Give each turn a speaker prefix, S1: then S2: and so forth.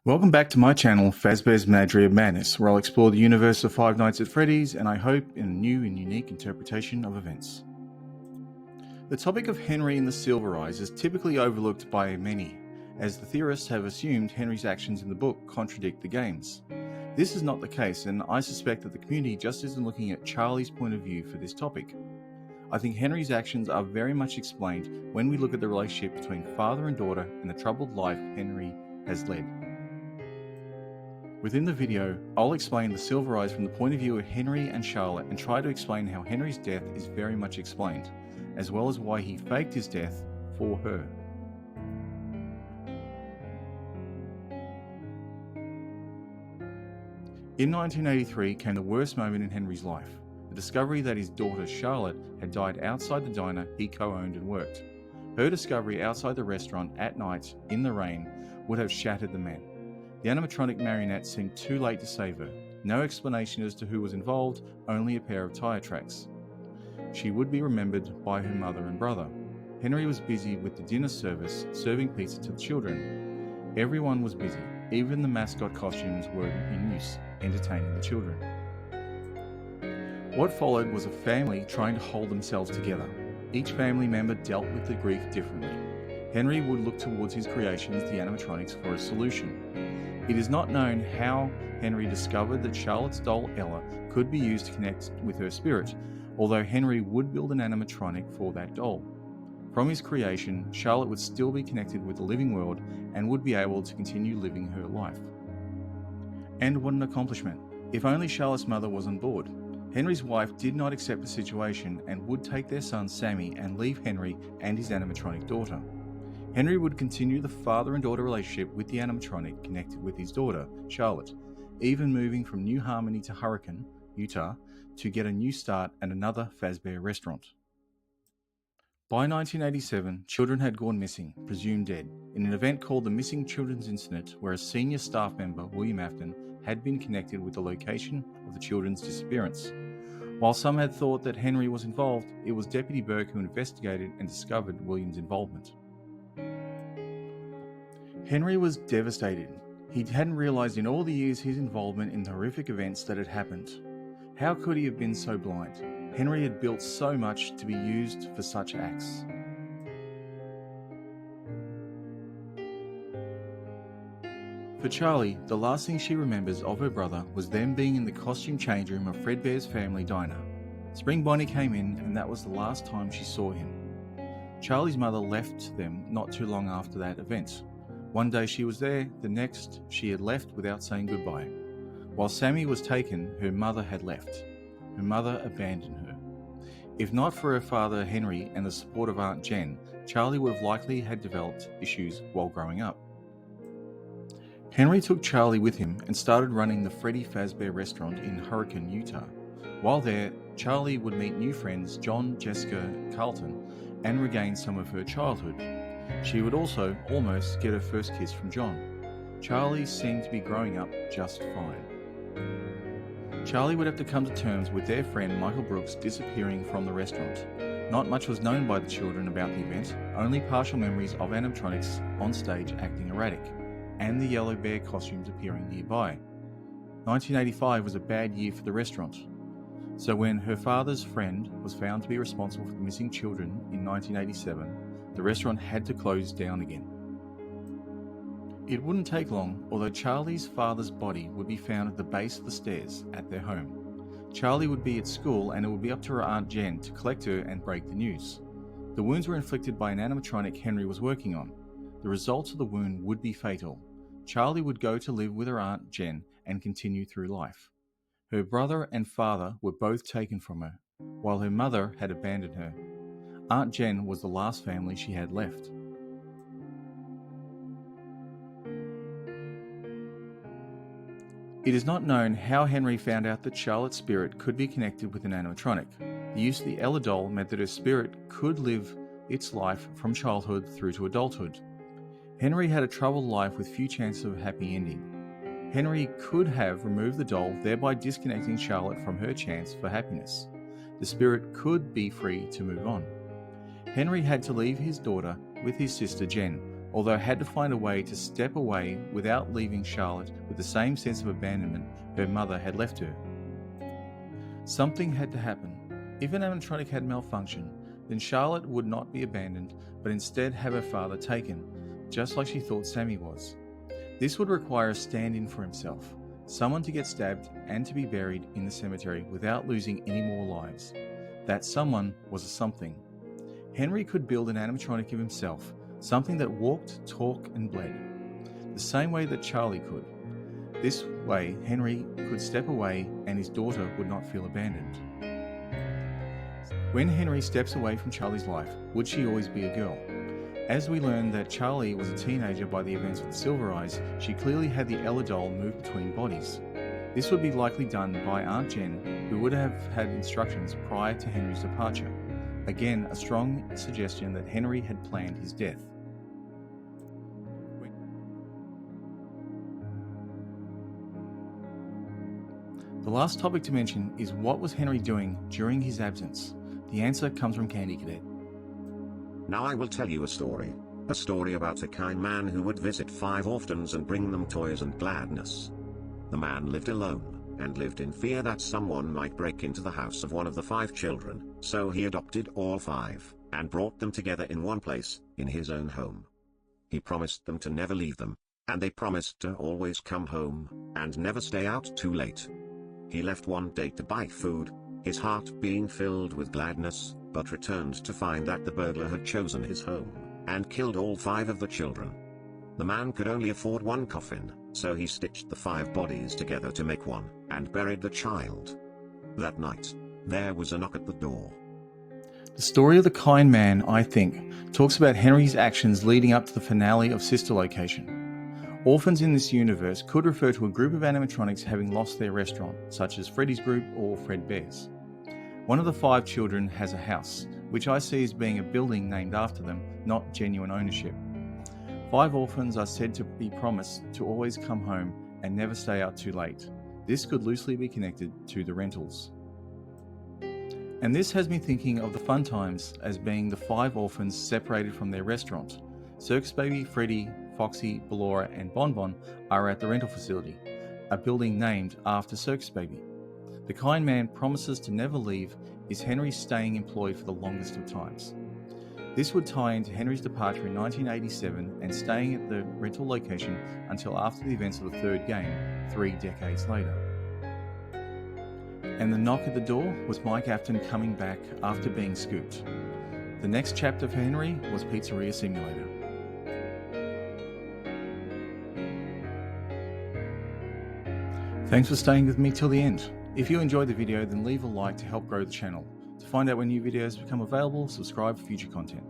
S1: Welcome back to my channel, Fazbear's Menagerie of Madness, where I'll explore the universe of Five Nights at Freddy's, and I hope in a new and unique interpretation of events. The topic of Henry and the Silver Eyes is typically overlooked by many, as the theorists have assumed Henry's actions in the book contradict the games. This is not the case, and I suspect that the community just isn't looking at Charlie's point of view for this topic. I think Henry's actions are very much explained when we look at the relationship between father and daughter and the troubled life Henry has led. Within the video, I'll explain the Silver Eyes from the point of view of Henry and Charlotte and try to explain how Henry's death is very much explained, as well as why he faked his death for her. In 1983 came the worst moment in Henry's life, the discovery that his daughter Charlotte had died outside the diner he co-owned and worked. Her discovery outside the restaurant at night in the rain would have shattered the man. The animatronic marionette seemed too late to save her. No explanation as to who was involved, only a pair of tire tracks. She would be remembered by her mother and brother. Henry was busy with the dinner service, serving pizza to the children. Everyone was busy. Even the mascot costumes were in use, entertaining the children. What followed was a family trying to hold themselves together. Each family member dealt with the grief differently. Henry would look towards his creations, the animatronics, for a solution. It is not known how Henry discovered that Charlotte's doll Ella could be used to connect with her spirit, although Henry would build an animatronic for that doll. From his creation, Charlotte would still be connected with the living world and would be able to continue living her life. And what an accomplishment! If only Charlotte's mother was on board. Henry's wife did not accept the situation and would take their son Sammy and leave Henry and his animatronic daughter. Henry would continue the father and daughter relationship with the animatronic connected with his daughter, Charlotte, even moving from New Harmony to Hurricane, Utah, to get a new start at another Fazbear restaurant. By 1987, children had gone missing, presumed dead, in an event called the Missing Children's Incident, where a senior staff member, William Afton, had been connected with the location of the children's disappearance. While some had thought that Henry was involved, it was Deputy Burke who investigated and discovered William's involvement. Henry was devastated. He hadn't realized in all the years his involvement in the horrific events that had happened. How could he have been so blind? Henry had built so much to be used for such acts. For Charlie, the last thing she remembers of her brother was them being in the costume change room of Fredbear's family diner. Spring Bonnie came in, and that was the last time she saw him. Charlie's mother left them not too long after that event. One day she was there, the next she had left without saying goodbye. While Sammy was taken, her mother had left. Her mother abandoned her. If not for her father Henry and the support of Aunt Jen, Charlie would have likely had developed issues while growing up. Henry took Charlie with him and started running the Freddy Fazbear restaurant in Hurricane, Utah. While there, Charlie would meet new friends John, Jessica, Carlton, and regain some of her childhood. She would also almost get her first kiss from John. Charlie seemed to be growing up just fine. Charlie would have to come to terms with their friend Michael Brooks disappearing from the restaurant. Not much was known by the children about the event, only partial memories of animatronics on stage acting erratic, and the yellow bear costumes appearing nearby. 1985 was a bad year for the restaurant. So when her father's friend was found to be responsible for the missing children in 1987, the restaurant had to close down again. It wouldn't take long, although Charlie's father's body would be found at the base of the stairs at their home. Charlie would be at school, and it would be up to her Aunt Jen to collect her and break the news. The wounds were inflicted by an animatronic Henry was working on. The results of the wound would be fatal. Charlie would go to live with her Aunt Jen and continue through life. Her brother and father were both taken from her, while her mother had abandoned her. Aunt Jen was the last family she had left. It is not known how Henry found out that Charlotte's spirit could be connected with an animatronic. The use of the Ella doll meant that her spirit could live its life from childhood through to adulthood. Henry had a troubled life with few chances of a happy ending. Henry could have removed the doll, thereby disconnecting Charlotte from her chance for happiness. The spirit could be free to move on. Henry had to leave his daughter with his sister Jen, although had to find a way to step away without leaving Charlotte with the same sense of abandonment her mother had left her. Something had to happen. If an animatronic had malfunctioned, then Charlotte would not be abandoned, but instead have her father taken, just like she thought Sammy was. This would require a stand-in for himself, someone to get stabbed and to be buried in the cemetery without losing any more lives. That someone was a something. Henry could build an animatronic of himself, something that walked, talked, and bled, the same way that Charlie could. This way, Henry could step away and his daughter would not feel abandoned. When Henry steps away from Charlie's life, would she always be a girl? As we learn that Charlie was a teenager by the events of the Silver Eyes, she clearly had the Ella doll move between bodies. This would be likely done by Aunt Jen, who would have had instructions prior to Henry's departure. Again, a strong suggestion that Henry had planned his death. The last topic to mention is what was Henry doing during his absence? The answer comes from Candy Cadet.
S2: Now I will tell you a story about a kind man who would visit 5 orphans and bring them toys and gladness. The man lived alone, and lived in fear that someone might break into the house of one of the 5 children, so he adopted all 5, and brought them together in one place, in his own home. He promised them to never leave them, and they promised to always come home, and never stay out too late. He left one day to buy food, his heart being filled with gladness, but returned to find that the burglar had chosen his home, and killed all 5 of the children. The man could only afford one coffin, so he stitched the 5 bodies together to make one, and buried the child. That night, there was a knock at the door.
S1: The story of the kind man, I think, talks about Henry's actions leading up to the finale of Sister Location. Orphans in this universe could refer to a group of animatronics having lost their restaurant, such as Freddy's Group or Fredbear's. One of the 5 children has a house, which I see as being a building named after them, not genuine ownership. 5 orphans are said to be promised to always come home and never stay out too late. This could loosely be connected to the rentals. And this has me thinking of the fun times as being the 5 orphans separated from their restaurant. Circus Baby, Freddy, Foxy, Ballora, and Bonbon are at the rental facility, a building named after Circus Baby. The kind man promises to never leave is Henry staying employed for the longest of times. This would tie into Henry's departure in 1987 and staying at the rental location until after the events of the 3rd game, 3 decades later. And the knock at the door was Mike Afton coming back after being scooped. The next chapter for Henry was Pizzeria Simulator. Thanks for staying with me till the end. If you enjoyed the video, then leave a like to help grow the channel. To find out when new videos become available, subscribe for future content.